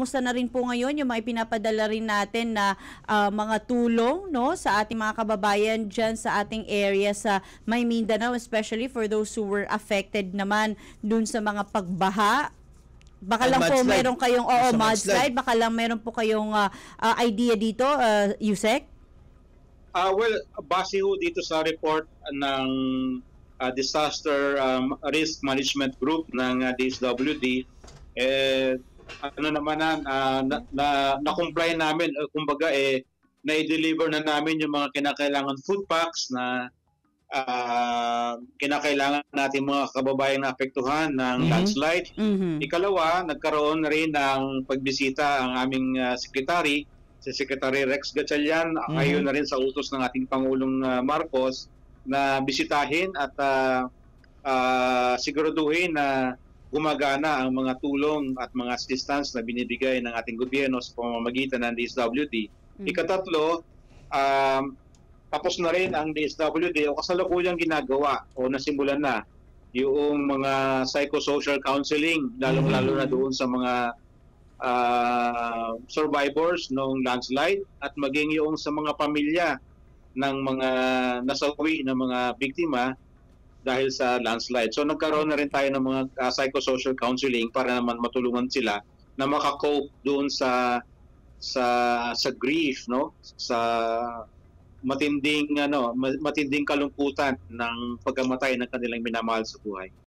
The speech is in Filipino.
Kumusta na rin po ngayon yung mga ipinapadala rin natin na mga tulong, no, sa ating mga kababayan dyan sa ating area sa May Mindanao, especially for those who were affected naman dun sa mga pagbaha? Baka lang po meron kayong mudslide, baka lang meron po kayong idea dito, Yusek? Well, base ho dito sa report ng Disaster Risk Management Group ng DSWD, ano naman na-comply namin, kumbaga na-deliver na namin yung mga kinakailangan food packs na kinakailangan natin mga kababayan na apektuhan ng landslide. Ikalawa, nagkaroon na rin ng pagbisita ang aming secretary, si Secretary Rex Gatchalian, ayon na rin sa utos ng ating Pangulong Marcos na bisitahin at siguraduhin na gumagana ang mga tulong at mga assistance na binibigay ng ating gobyerno sa pamamagitan ng DSWD. Ikatatlo, tapos na rin ang DSWD o kasalukuyang ginagawa o nasimulan na yung mga psychosocial counseling, lalong-lalo na doon sa mga survivors ng landslide at maging yung sa mga pamilya ng mga nasawi ng mga biktima dahil sa landslide. So nagkaroon na rin tayo ng mga psychosocial counseling para naman matulungan sila na makakope doon sa grief, no? Sa matinding kalungkutan ng pagkamatay ng kanilang minamahal sa buhay.